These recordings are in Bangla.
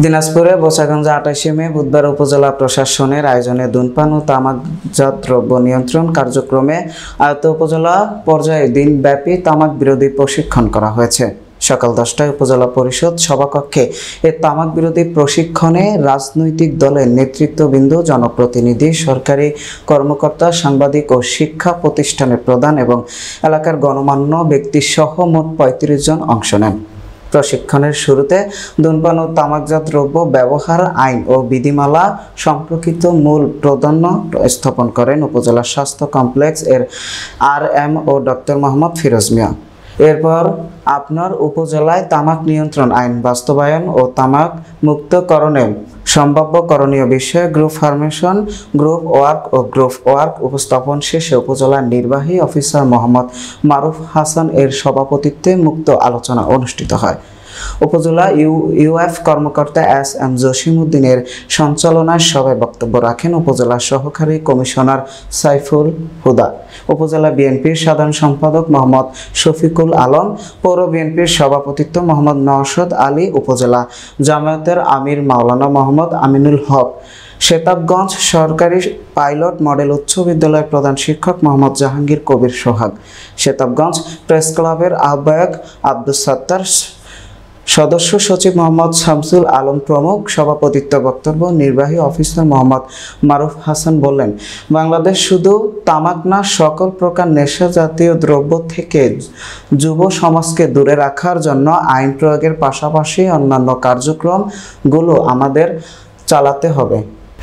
দিনাজপুরে বোচাগঞ্জে 28 মে বুধবার উপজেলা প্রশাসনের আয়োজনে ধূমপান ও তামাকজাত দ্রব্য নিয়ন্ত্রণ কার্যক্রমে আয়ত উপজেলা পর্যায়ে দিনব্যাপী তামাক বিরোধী প্রশিক্ষণ করা হয়েছে। সকাল 10টায় উপজেলা পরিষদ সভাকক্ষে এই তামাক বিরোধী প্রশিক্ষণে রাজনৈতিক দলের নেতৃত্ববৃন্দ, জনপ্রতিনিধি, সরকারি কর্মকর্তা, সাংবাদিক ও শিক্ষা প্রতিষ্ঠানের প্রধান এবং এলাকার গণমান্য ব্যক্তি সহ মোট 35 জন অংশ নেন। প্রশিক্ষণের শুরুতে ধূমপান ও তামাকজাত দ্রব্য ব্যবহার আইন ও বিধিমালা সম্পর্কিত মূল প্রাধান্য স্থাপন করেন উপজেলা স্বাস্থ্য কমপ্লেক্স এর RM ও ডক্টর মোহাম্মদ ফিরোজ মিয়া। এরপর আপনার উপজেলায় তামাক নিয়ন্ত্রণ আইন বাস্তবায়ন ও তামাক মুক্তকরণে সম্ভাব্য করণীয় বিষয়ে গ্রুপ ফরমেশন, গ্রুপ ওয়ার্ক ও গ্রুপ ওয়ার্ক উপস্থাপন শেষে উপজেলার নির্বাহী অফিসার মোহাম্মদ মারুফ হাসান এর সভাপতিত্বে মুক্ত আলোচনা অনুষ্ঠিত হয়। উপজেলা ইউএফ কর্মকর্তা SM জসিমউদ্দিনের সঞ্চালনায় সভায় বক্তব্য রাখেন উপজেলা সহকারী কমিশনার সাইফুল হুদা, উপজেলা বিএনপির সাধারণ সম্পাদক মোহাম্মদ শফিকুল আলম, পৌর বিএনপির সভাপতিত্ব মোহাম্মদ নওশাদ আলী, উপজেলা জামায়াতের আমির মাওলানা মোহাম্মদ আমিনুল হক, শেতাবগঞ্জ সরকারি পাইলট মডেল উচ্চ বিদ্যালয়ের প্রধান শিক্ষক মোহাম্মদ জাহাঙ্গীর কবির সোহাগ, শেতাবগঞ্জ প্রেস ক্লাবের আহ্বায়ক আব্দুস সাত্তার, সদস্য সচিব মোহাম্মদ শামসুল আলম প্রমুখ। সভাপতিত্ব বক্তব্য নির্বাহী অফিসার মোহাম্মদ মারুফ হাসান বললেন, বাংলাদেশ শুধু তামাক না, সকল প্রকার নেশা জাতীয় দ্রব্য থেকে যুব সমাজকে দূরে রাখার জন্য আইন প্রয়োগের পাশাপাশি অন্যান্য কার্যক্রমগুলো আমাদের চালাতে হবে।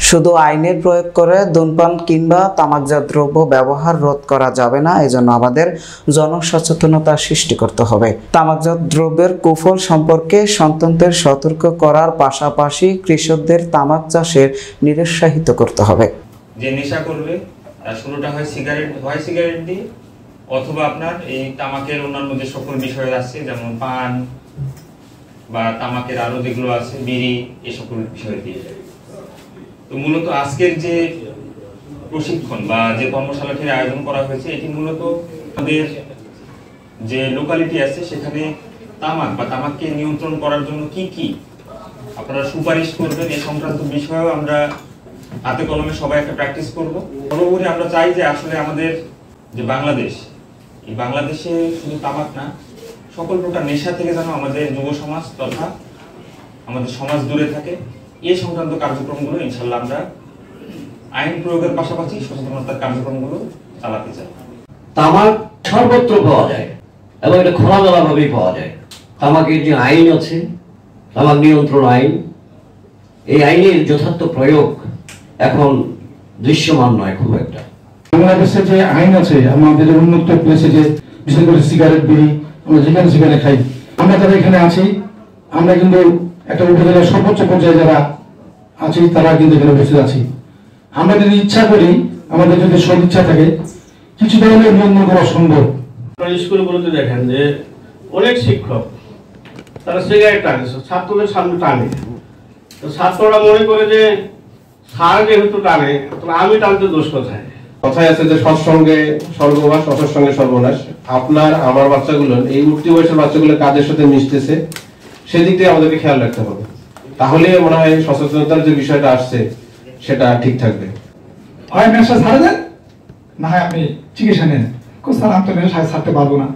শুধু আইনের প্রয়োগ করে ধূমপান কিংবা তামাকজাত দ্রব্য ব্যবহার রোধ করা যাবে না, এজন্য আমাদের জনসচেতনতা সৃষ্টি করতে হবে। তামাকজাত দ্রব্যের কুফল সম্পর্কে সন্তানদের সতর্ক করার পাশাপাশি কৃষকদের তামাক চাষের নিরুৎসাহিত করতে হবে। যে নেশা করবে তার শুরুটা হয় সিগারেট দিয়ে, অথবা আপনার এই তামাকের অন্যান্য যে সকল বিষয় আছে যেমন পান বা তামাকের আরো যেগুলো আছে বিড়ি, এই সকল বিষয় দিয়ে। তো মূলত আজকের যে প্রশিক্ষণ বা যে কর্মশালাটির আয়োজন করা হয়েছে, এটি মূলত আমাদের যে লোকালিটি আছে সেখানে তামাক বা তামাককে নিয়ন্ত্রণ করার জন্য কি কি আপনারা সুপারিশ করবেন এই সংক্রান্ত বিষয়েও আমরা হাতে কলমে সবাই একটা প্র্যাকটিস করব। সর্বোপরি আমরা চাই যে আসলে আমাদের যে বাংলাদেশ, এই বাংলাদেশে শুধু তামাক না, সকল প্রকার নেশা থেকে যেন আমাদের যুব সমাজ তথা আমাদের সমাজ দূরে থাকে। এই সংক্রান্ত কার্যক্রমগুলো ইনশাল্লাহ আমরা আইন প্রয়োগের পাশাপাশি সচেতনতার কার্যক্রমগুলো চালাতে চাই। তামাক সর্বত্র পাওয়া যায় এবং এটা খোলামেলা ভাবেই পাওয়া যায়। তামাকের যে আইন আছে, তামাক নিয়ন্ত্রণ আইন, এই আইনের যথার্থ প্রয়োগ এখন দৃশ্যমান নয় খুব একটা। বাংলাদেশে যে আইন আছে, আমাদের উন্মুক্ত প্লেসে যে বিশেষ করে সিগারেট, বিড়ি, আমরা যেখানে সেখানে খাই, আমরা যারা এখানে আছি, আমরা কিন্তু একটা উপজেলার সর্বোচ্চ পর্যায়ে যারা আছি তারা কিন্তু এখানে উপস্থিত আছি। আমরা যদি ইচ্ছা করি, আমাদের যদি সদ ইচ্ছা থাকে, কিছু ধরনের নিয়ন্ত্রণ করা সম্ভব। স্কুলগুলোতে দেখেন যে অনেক শিক্ষক তারা সিগারেট টানে, ছাত্রদের সামনে টানে। তো ছাত্ররা মনে করে যে স্যার যেহেতু টানে, আমি টানতে দোষ কোথায়? কথায় আছে যে সৎসঙ্গে স্বর্গবাস, অসৎসঙ্গে সর্বনাশ। আপনার আমার বাচ্চাগুলো, এই উঠতি বয়সের বাচ্চাগুলো কাদের সাথে মিশতেছে সেদিক থেকে আমাদেরকে খেয়াল রাখতে হবে। তাহলে মনে হয় সচেতনতার যে বিষয়টা আসছে সেটা ঠিক থাকবে। হয় নেশা ছাড়া দেন, না হয় আপনি চিকিৎসা নেন। স্যার আমি তো নেশা ছাড়তে পারবো না।